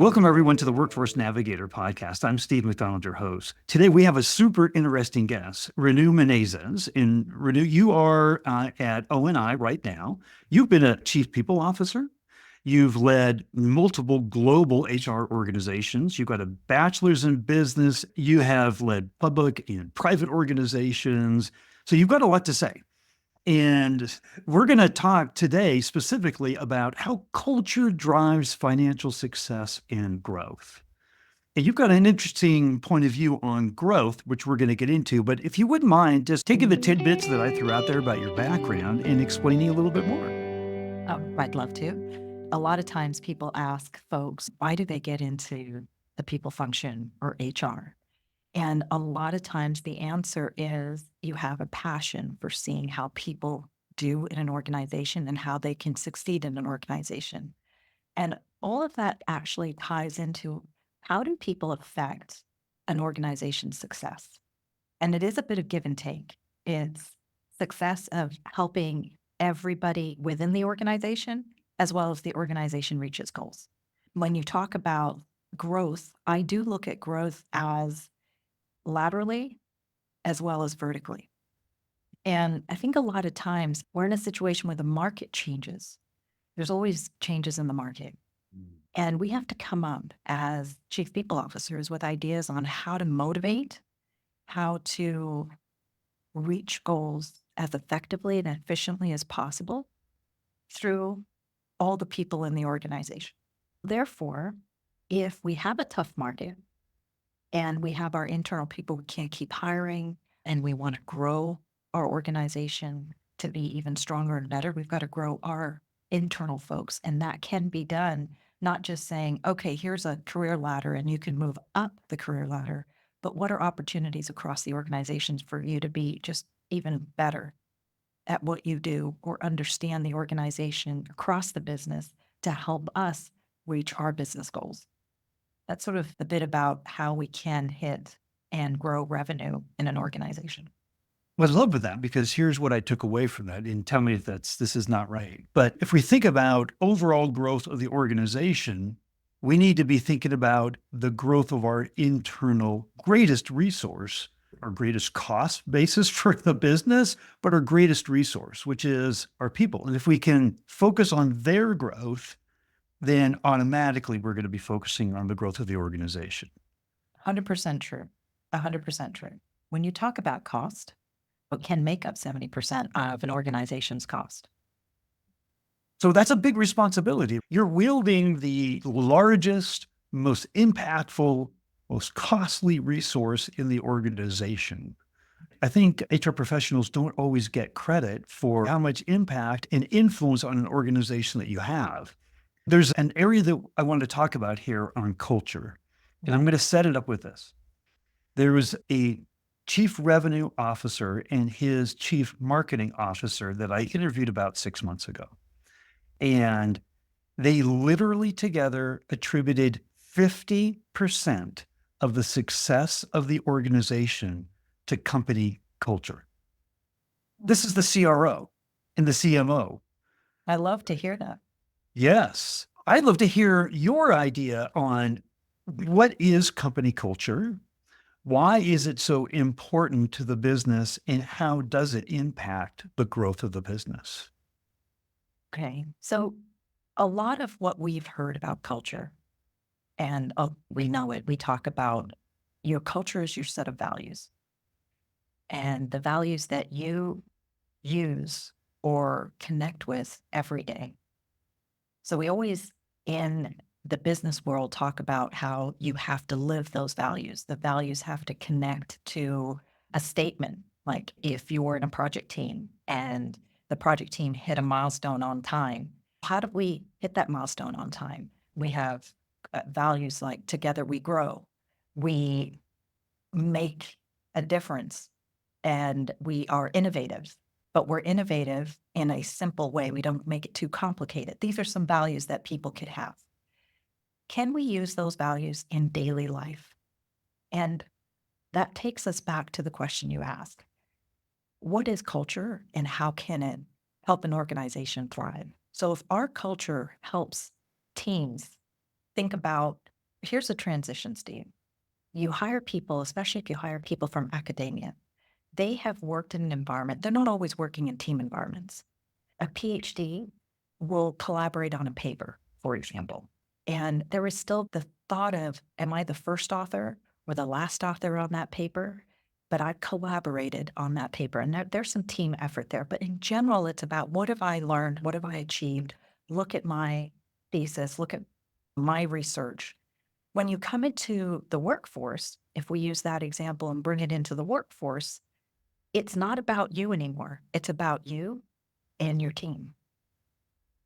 Welcome, everyone, to the Workforce Navigator podcast. I'm Steve McDonald, your host. Today, we have a super interesting guest, Renu Menezes. And Renu, you are at O&I right now. You've been a chief people officer. You've led multiple global HR organizations. You've got a bachelor's in business. You have led public and private organizations. So you've got a lot to say. And we're going to talk today specifically about how culture drives financial success and growth. And you've got an interesting point of view on growth, which we're going to get into. But if you wouldn't mind just taking the tidbits that I threw out there about your background and explaining a little bit more. Oh, I'd love to. A lot of times people ask folks, why do they get into the people function or HR? And a lot of times the answer is you have a passion for seeing how people do in an organization and how they can succeed in an organization. And all of that actually ties into how do people affect an organization's success? And it is a bit of give and take. It's success of helping everybody within the organization as well as the organization reach its goals. When you talk about growth, I do look at growth as laterally as well as vertically. And I think a lot of times we're in a situation where the market changes. There's always changes in the market. And we have to come up as chief people officers with ideas on how to motivate, how to reach goals as effectively and efficiently as possible through all the people in the organization. Therefore, if we have a tough market, and we have our internal people we can't keep hiring, and we want to grow our organization to be even stronger and better, we've got to grow our internal folks. And that can be done, not just saying, okay, here's a career ladder and you can move up the career ladder, but what are opportunities across the organizations for you to be just even better at what you do or understand the organization across the business to help us reach our business goals. That's sort of a bit about how we can hit and grow revenue in an organization. Well, I love that because here's what I took away from that, and tell me if this is not right. But if we think about overall growth of the organization, we need to be thinking about the growth of our internal greatest resource, our greatest cost basis for the business, but our greatest resource, which is our people. And if we can focus on their growth, then automatically we're going to be focusing on the growth of the organization. 100% true. 100% true. When you talk about cost, what can make up 70% of an organization's cost? So that's a big responsibility. You're wielding the largest, most impactful, most costly resource in the organization. I think HR professionals don't always get credit for how much impact and influence on an organization that you have. There's an area that I wanted to talk about here on culture, and I'm going to set it up with this. There was a chief revenue officer and his chief marketing officer that I interviewed about 6 months ago. And they literally together attributed 50% of the success of the organization to company culture. This is the CRO and the CMO. I love to hear that. Yes. I'd love to hear your idea on what is company culture? Why is it so important to the business, and how does it impact the growth of the business? Okay. So a lot of what we've heard about culture, and we know it, we talk about your culture is your set of values. And the values that you use or connect with every day. So we always, in the business world, talk about how you have to live those values. The values have to connect to a statement. Like if you're in a project team and the project team hit a milestone on time, how do we hit that milestone on time? We have values like together we grow, we make a difference, and we are innovative. But we're innovative in a simple way. We don't make it too complicated. These are some values that people could have. Can we use those values in daily life? And that takes us back to the question you asked. What is culture and how can it help an organization thrive? So if our culture helps teams think about Here's a transition, Steve. You hire people, especially if you hire people from academia, they have worked in an environment, they're not always working in team environments. A PhD will collaborate on a paper, for example. And there is still the thought of, am I the first author or the last author on that paper? But I've collaborated on that paper. And there's some team effort there. But in general, it's about what have I learned? What have I achieved? Look at my thesis, look at my research. When you come into the workforce, if we use that example and bring it into the workforce, it's not about you anymore. It's about you and your team,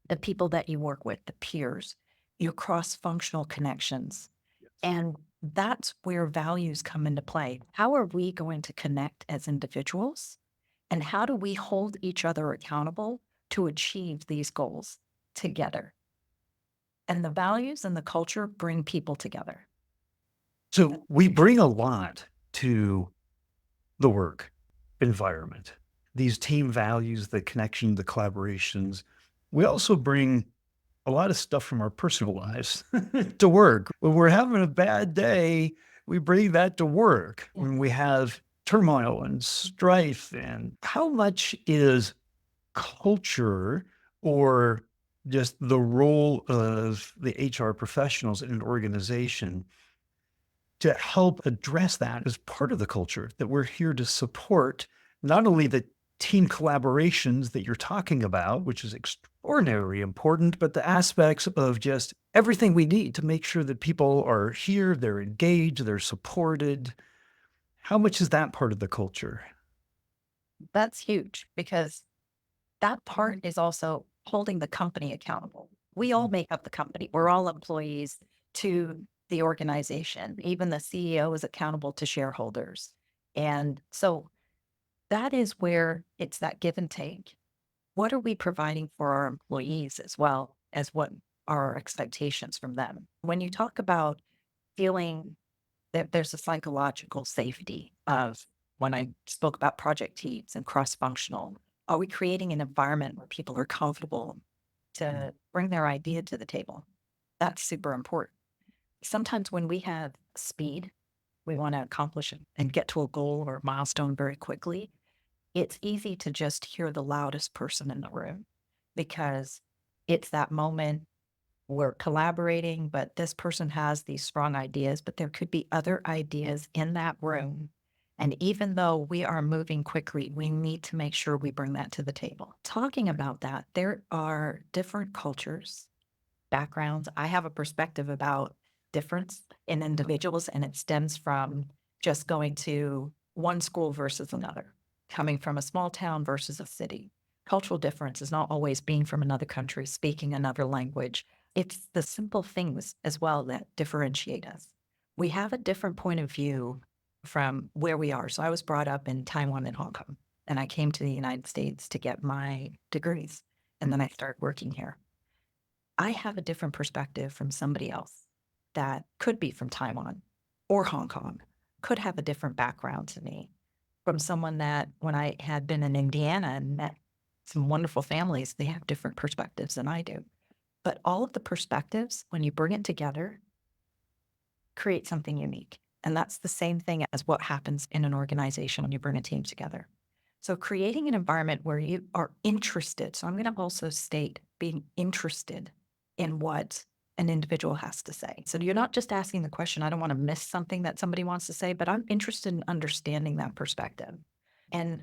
the people that you work with, the peers, your cross-functional connections. And that's where values come into play. How are we going to connect as individuals? And how do we hold each other accountable to achieve these goals together? And the values and the culture bring people together. So we bring a lot to the work environment, these team values, the connection, the collaborations. We also bring a lot of stuff from our personal lives to work. When we're having a bad day, we bring that to work. When we have turmoil and strife, and how much is culture or just the role of the HR professionals in an organization to help address that as part of the culture, that we're here to support not only the team collaborations that you're talking about, which is extraordinarily important, but the aspects of just everything we need to make sure that people are here, they're engaged, they're supported. How much is that part of the culture? That's huge because that part is also holding the company accountable. We all make up the company. We're all employees to the organization. Even the CEO is accountable to shareholders. And so that is where it's that give and take. What are we providing for our employees as well as what are our expectations from them? When you talk about feeling that there's a psychological safety of when I spoke about project teams and cross-functional, are we creating an environment where people are comfortable to bring their idea to the table? That's super important. Sometimes when we have speed, we want to accomplish it and get to a goal or milestone very quickly. It's easy to just hear the loudest person in the room because it's that moment we're collaborating, but this person has these strong ideas, but there could be other ideas in that room. And even though we are moving quickly, we need to make sure we bring that to the table. Talking about that, there are different cultures, backgrounds. I have a perspective about difference in individuals, and it stems from just going to one school versus another, coming from a small town versus a city. Cultural difference is not always being from another country, speaking another language. It's the simple things as well that differentiate us. We have a different point of view from where we are. So I was brought up in Taiwan and Hong Kong, and I came to the United States to get my degrees, and then I started working here. I have a different perspective from somebody else that could be from Taiwan or Hong Kong, could have a different background to me from someone that when I had been in Indiana and met some wonderful families, they have different perspectives than I do. But all of the perspectives, when you bring it together, create something unique. And that's the same thing as what happens in an organization when you bring a team together. So creating an environment where you are interested. So I'm going to also state being interested in what an individual has to say. So you're not just asking the question, I don't want to miss something that somebody wants to say, but I'm interested in understanding that perspective. And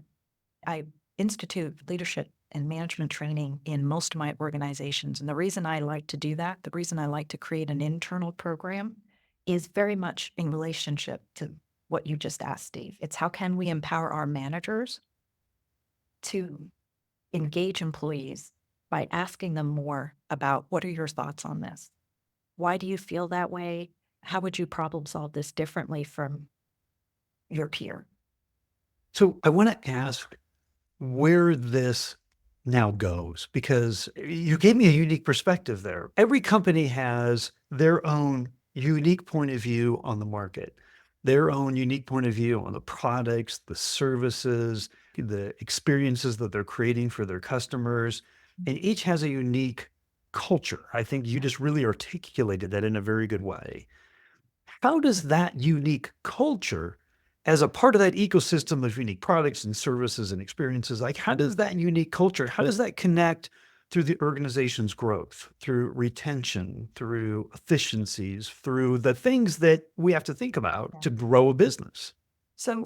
I institute leadership and management training in most of my organizations. And the reason I like to do that, the reason I like to create an internal program is very much in relationship to what you just asked, Steve. It's how can we empower our managers to engage employees by asking them more about what are your thoughts on this? Why do you feel that way? How would you problem solve this differently from your peer? So I want to ask where this now goes, because you gave me a unique perspective there. Every company has their own unique point of view on the market, their own unique point of view on the products, the services, the experiences that they're creating for their customers. And each has a unique culture. I think you just really articulated that in a very good way. how does that unique culture, as a part of that ecosystem of unique products and services and experiences, like how does that unique culture, how does that connect through the organization's growth, through retention, through efficiencies, through the things that we have to think about Yeah. to grow a business? So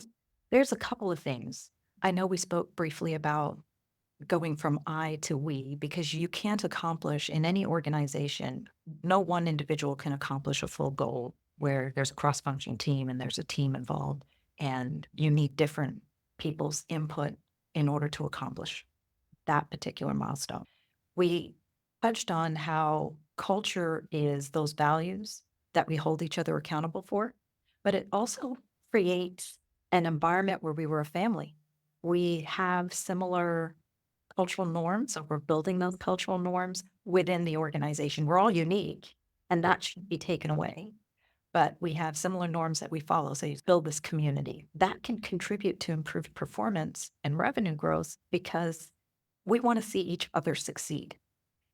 there's a couple of things. I know we spoke briefly about going from I to we because you can't accomplish in any organization, no one individual can accomplish a full goal where there's a cross functioning team and there's a team involved, and you need different people's input in order to accomplish that particular milestone. We touched on how culture is those values that we hold each other accountable for, but it also creates an environment where we were a family. We have similar cultural norms, so we're building those cultural norms within the organization. We're all unique, and that should be taken away. But we have similar norms that we follow. So you build this community that can contribute to improved performance and revenue growth because we want to see each other succeed.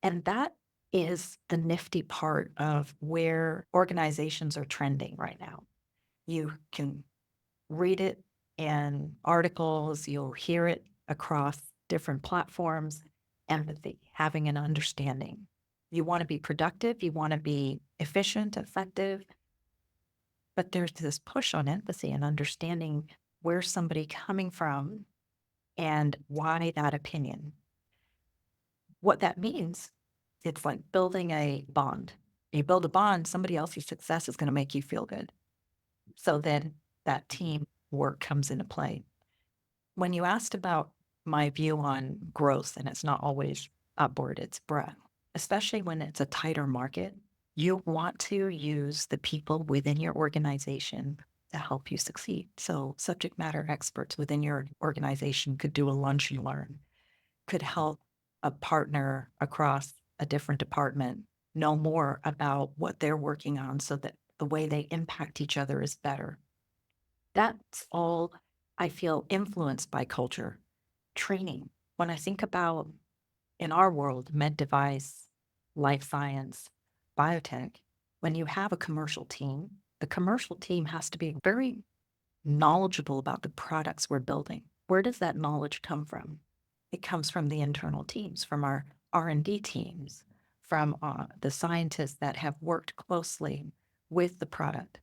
And that is the nifty part of where organizations are trending right now. You can read it in articles, you'll hear it across different platforms. Empathy, having an understanding. You want to be productive, you want to be efficient, effective, but there's this push on empathy and understanding where somebody coming from and why that opinion. What that means, it's like building a bond. You build a bond, somebody else's success is going to make you feel good. So then that team work comes into play. When you asked about my view on growth, and it's not always upward, it's breadth, especially when it's a tighter market, you want to use the people within your organization to help you succeed. So subject matter experts within your organization could do a lunch and learn, could help a partner across a different department know more about what they're working on so that the way they impact each other is better. That's all I feel influenced by culture. Training. When I think about in our world, med device, life science, biotech, when you have a commercial team, the commercial team has to be very knowledgeable about the products we're building. Where does that knowledge come from? It comes from the internal teams, from our R&D teams, from the scientists that have worked closely with the product.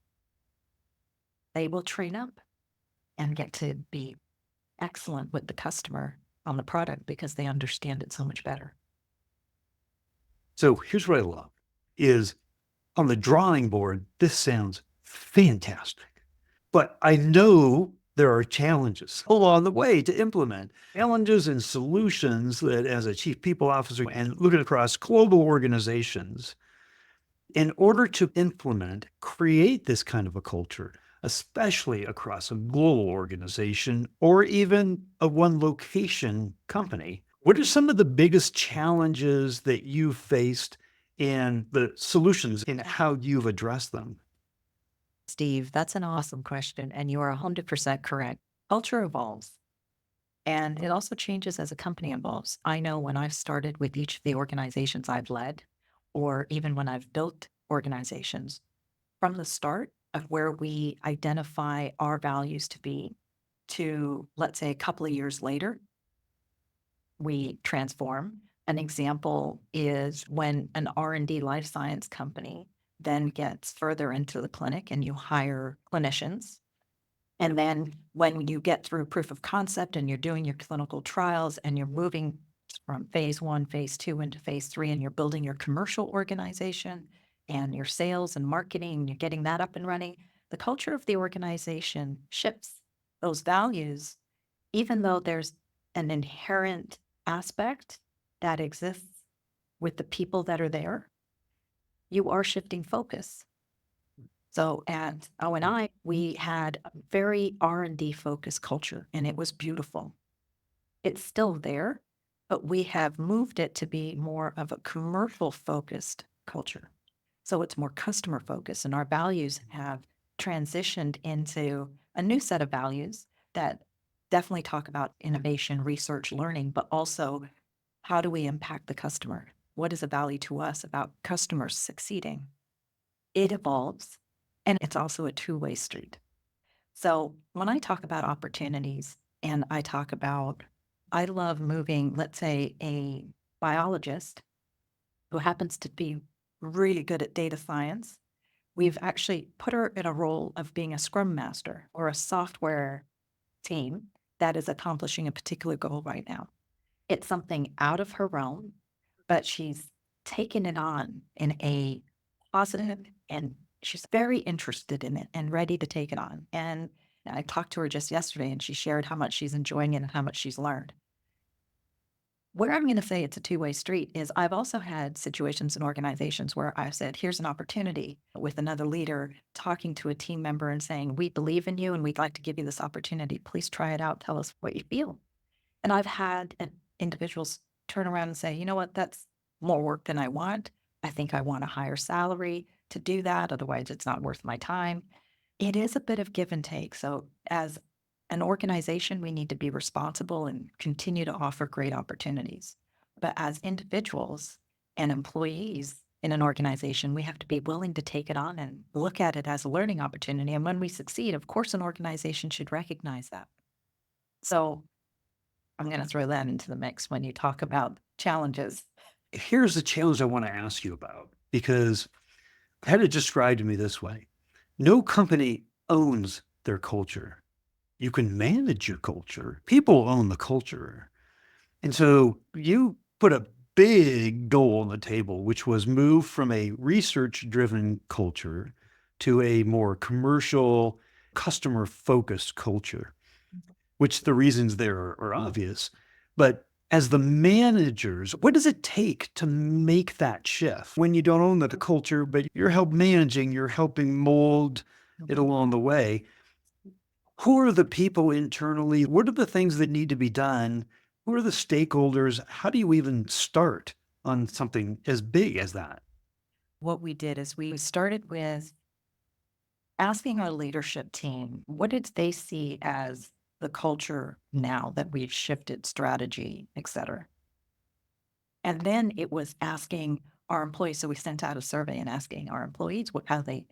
They will train up and get to be excellent with the customer on the product because they understand it so much better. So here's what I love is on the drawing board, this sounds fantastic. But I know there are challenges along the way to implement challenges and solutions that as a chief people officer and looking across global organizations, in order to implement, create this kind of a culture, especially across a global organization or even a one location company, what are some of the biggest challenges that you've faced and the solutions in how you've addressed them? Steve, that's an awesome question. And you are 100% correct. Culture evolves and it also changes as a company evolves. I know when I've started with each of the organizations I've led, or even when I've built organizations, from the start of where we identify our values to be to, let's say, a couple of years later, we transform. An example is when an R&D life science company then gets further into the clinic and you hire clinicians. And then when you get through proof of concept and you're doing your clinical trials and you're moving from phase one, phase two into phase three, and you're building your commercial organization and your sales and marketing, you're getting that up and running, the culture of the organization shifts. Those values, even though there's an inherent aspect that exists with the people that are there, you are shifting focus. So at O&I, we had a very R&D focused culture and it was beautiful. It's still there, but we have moved it to be more of a commercial focused culture. So it's more customer focused and our values have transitioned into a new set of values that definitely talk about innovation, research, learning, but also how do we impact the customer? What is a value to us about customers succeeding? It evolves. And it's also a two-way street. So when I talk about opportunities and I talk about, I love moving, let's say, a biologist who happens to be really good at data science. We've actually put her in a role of being a scrum master or a software team that is accomplishing a particular goal right now. It's something out of her realm, but she's taken it on in a positive, and she's very interested in it and ready to take it on. And I talked to her just yesterday and she shared how much she's enjoying it and how much she's learned. Where I'm going to say it's a two-way street is I've also had situations in organizations where I've said, here's an opportunity with another leader talking to a team member and saying, we believe in you and we'd like to give you this opportunity. Please try it out. Tell us what you feel. And I've had individuals turn around and say, you know what, that's more work than I want. I think I want a higher salary to do that. Otherwise, it's not worth my time. It is a bit of give and take. So, as an organization, we need to be responsible and continue to offer great opportunities. But as individuals and employees in an organization, we have to be willing to take it on and look at it as a learning opportunity. And when we succeed, of course, an organization should recognize that. So, I'm going to throw that into the mix when you talk about challenges. Here's the challenge I want to ask you about, because I had it described to me this way. No company owns their culture. You can manage your culture. People own the culture. And so you put a big goal on the table, which was move from a research driven culture to a more commercial, customer focused culture, which the reasons there are obvious. But as the managers, what does it take to make that shift when you don't own the culture, but you're managing, you're helping mold it along the way? Who are the people internally? What are the things that need to be done? Who are the stakeholders? How do you even start on something as big as that? What we did is we started with asking our leadership team, what did they see as the culture now that we've shifted strategy, et cetera? And then it was asking our employees. So we sent out a survey and asking our employees how they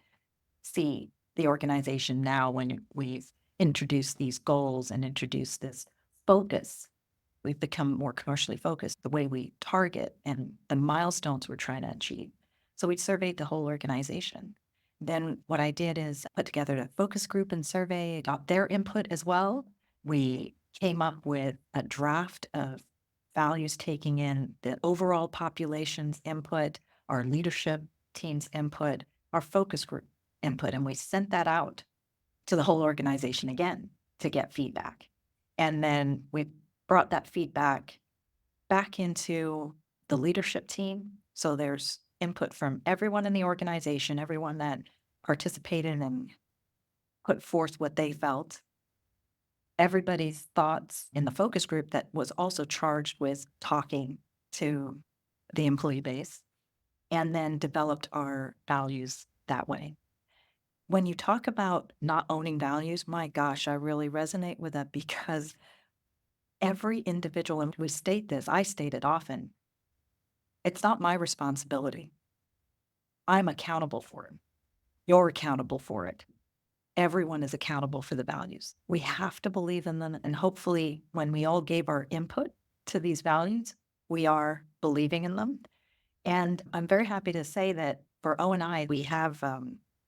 see the organization now when we've introduced these goals and introduced this focus. We've become more commercially focused, the way we target and the milestones we're trying to achieve. So we surveyed the whole organization. Then what I did is put together a focus group and survey, got their input as well. We came up with a draft of values taking in the overall population's input, our leadership team's input, our focus group input, and we sent that out to the whole organization again to get feedback. And then we brought that feedback back into the leadership team. So there's input from everyone in the organization, everyone that participated and put forth what they felt. Everybody's thoughts in the focus group that was also charged with talking to the employee base, and then developed our values that way. When you talk about not owning values, my gosh, I really resonate with that because every individual, and we state this, I state it often, it's not my responsibility. I'm accountable for it. You're accountable for it. Everyone is accountable for the values. We have to believe in them. And hopefully, when we all gave our input to these values, we are believing in them. And I'm very happy to say that for O&I, we have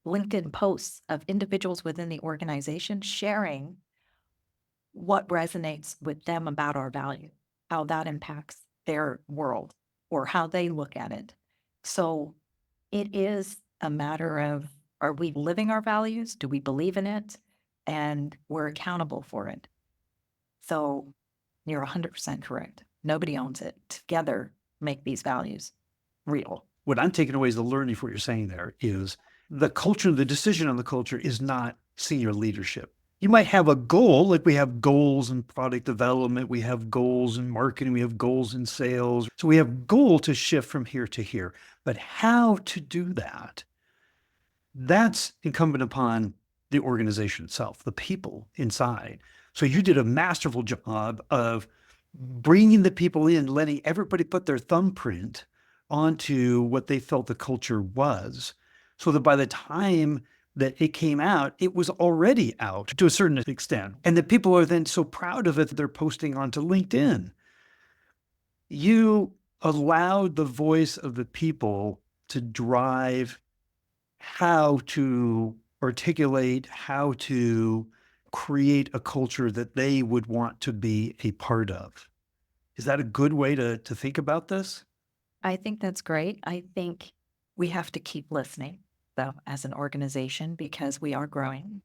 LinkedIn posts of individuals within the organization sharing what resonates with them about our value, how that impacts their world or how they look at it. So it is a matter of, are we living our values? Do we believe in it? And we're accountable for it. So you're 100% correct. Nobody owns it. Together, make these values real. What I'm taking away is the learning for what you're saying there is the culture, the decision on the culture is not senior leadership. You might have a goal, like we have goals in product development, we have goals in marketing, we have goals in sales. So we have goal to shift from here to here. But how to do that, that's incumbent upon the organization itself, the people inside. So you did a masterful job of bringing the people in, letting everybody put their thumbprint onto what they felt the culture was, so that by the time that it came out, it was already out to a certain extent. And that people are then so proud of it that they're posting onto LinkedIn. You allowed the voice of the people to drive how to articulate, how to create a culture that they would want to be a part of. Is that a good way to think about this? I think that's great. I think we have to keep listening, though, as an organization, because we are growing.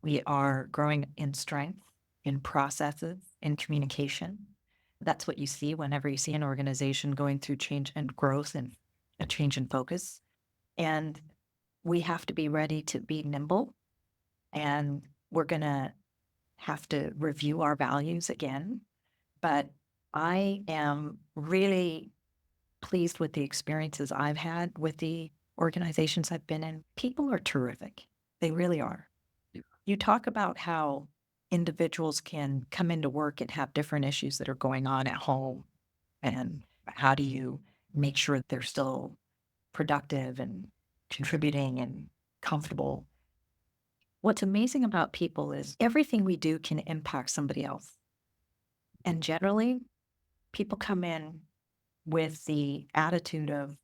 We are growing in strength, in processes, in communication. That's what you see whenever you see an organization going through change and growth and a change in focus. And we have to be ready to be nimble. And we're going to have to review our values again. But I am really pleased with the experiences I've had with the organizations I've been in. People are terrific. They really are. You talk about how individuals can come into work and have different issues that are going on at home. And how do you make sure they're still productive and contributing and comfortable? What's amazing about people is everything we do can impact somebody else. And generally, people come in with the attitude of,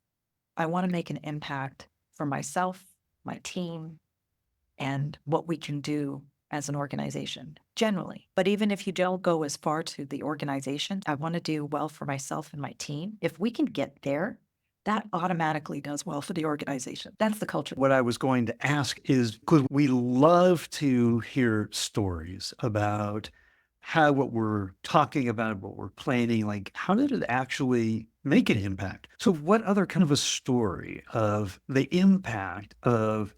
I want to make an impact for myself, my team, and what we can do as an organization generally. But even if you don't go as far to the organization, I want to do well for myself and my team. If we can get there, that automatically does well for the organization. That's the culture. What I was going to ask is because we love to hear stories about how what we're talking about, what we're planning, like how did it actually make an impact? So, what other kind of a story of the impact of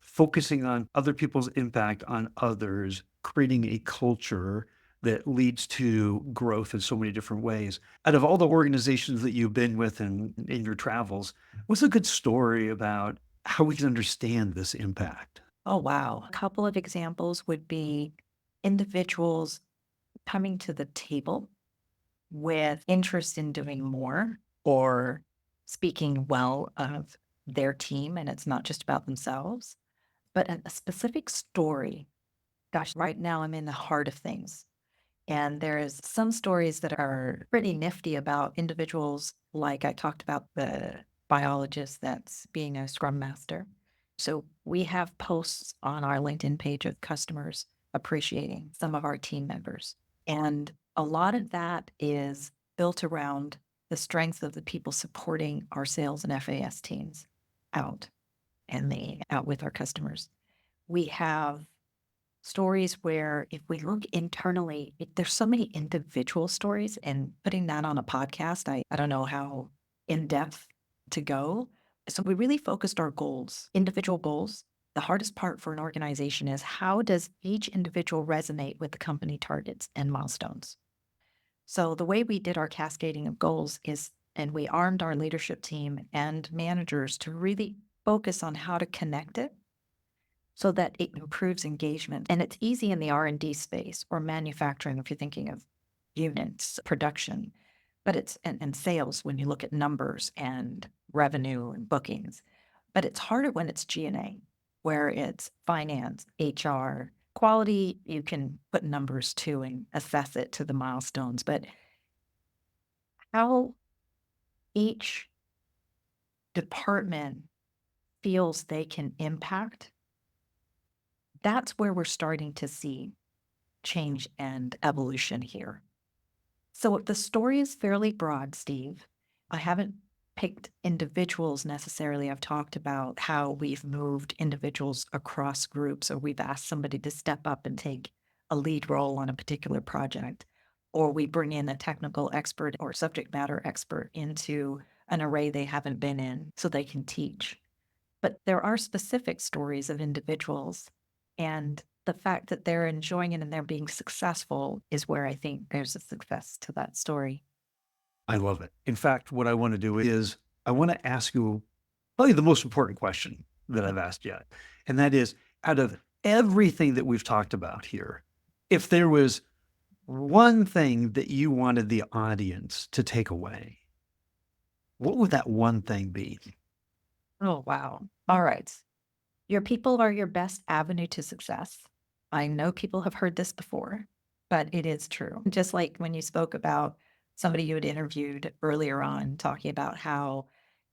focusing on other people's impact on others, creating a culture that leads to growth in so many different ways? Out of all the organizations that you've been with in your travels, what's a good story about how we can understand this impact? Oh, wow. A couple of examples would be individuals coming to the table with interest in doing more or speaking well of their team. And it's not just about themselves, but a specific story. Gosh, right now I'm in the heart of things. And there's some stories that are pretty nifty about individuals, like I talked about the biologist that's being a scrum master. So we have posts on our LinkedIn page of customers appreciating some of our team members. And a lot of that is built around the strength of the people supporting our sales and FAS teams out out with our customers. We have stories where if we look internally, there's so many individual stories, and putting that on a podcast, I don't know how in depth to go. So we really focused our goals, individual goals. The hardest part for an organization is how does each individual resonate with the company targets and milestones? So the way we did our cascading of goals is, and we armed our leadership team and managers to really focus on how to connect it so that it improves engagement. And it's easy in the R&D space or manufacturing if you're thinking of units, production, but it's and sales when you look at numbers and revenue and bookings. But it's harder when it's G&A, where it's finance, HR, quality, you can put numbers to and assess it to the milestones, but how each department feels they can impact, that's where we're starting to see change and evolution here. So the story is fairly broad, Steve. I haven't picked individuals necessarily. I've talked about how we've moved individuals across groups, or we've asked somebody to step up and take a lead role on a particular project, or we bring in a technical expert or subject matter expert into an array they haven't been in so they can teach. But there are specific stories of individuals, and the fact that they're enjoying it and they're being successful is where I think there's a success to that story. I love it. In fact, what I want to do is I want to ask you probably the most important question that I've asked yet. And that is out of everything that we've talked about here, if there was one thing that you wanted the audience to take away, what would that one thing be? Oh, wow. All right. Your people are your best avenue to success. I know people have heard this before, but it is true. Just like when you spoke about somebody you had interviewed earlier on, talking about how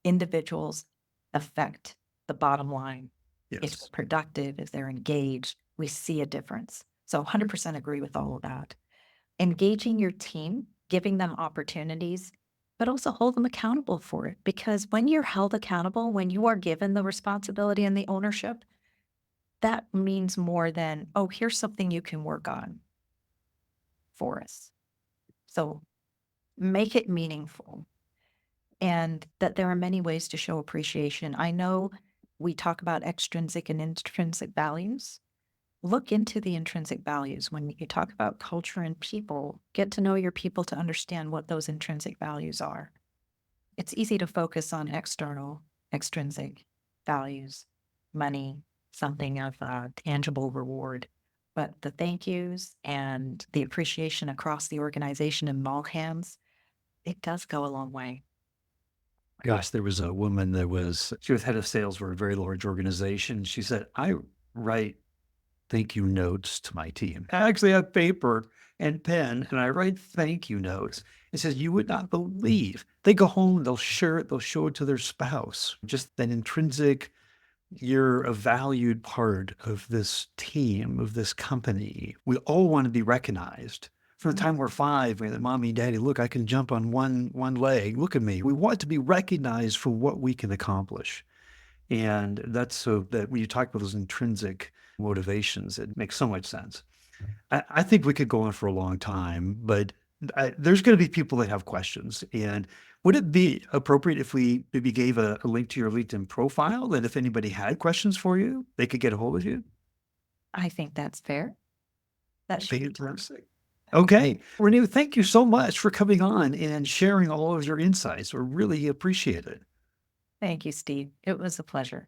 individuals affect the bottom line. If they're Yes. productive, if they're engaged, we see a difference. So 100% agree with all of that. Engaging your team, giving them opportunities, but also hold them accountable for it. Because when you're held accountable, when you are given the responsibility and the ownership, that means more than, oh, here's something you can work on for us. So make it meaningful, and that there are many ways to show appreciation. I know we talk about extrinsic and intrinsic values. Look into the intrinsic values. When you talk about culture and people, get to know your people to understand what those intrinsic values are. It's easy to focus on external, extrinsic values, money, something of a tangible reward. But the thank yous and the appreciation across the organization in all hands, it does go a long way. Gosh, there was a woman she was head of sales for a very large organization. She said, I write thank you notes to my team. I actually have paper and pen and I write thank you notes. It says, you would not believe. They go home, they'll share it, they'll show it to their spouse. Just that intrinsic, you're a valued part of this team, of this company. We all want to be recognized. From the time we're 5, we're like, mommy, daddy, look, I can jump on one leg. Look at me. We want to be recognized for what we can accomplish. And that's so that when you talk about those intrinsic motivations, it makes so much sense. I think we could go on for a long time, but there's going to be people that have questions. And would it be appropriate if we maybe gave a link to your LinkedIn profile that if anybody had questions for you, they could get a hold of you? I think that's fair. That should be Fantastic. Okay. Renu, thank you so much for coming on and sharing all of your insights. We really appreciate it. Thank you, Steve. It was a pleasure.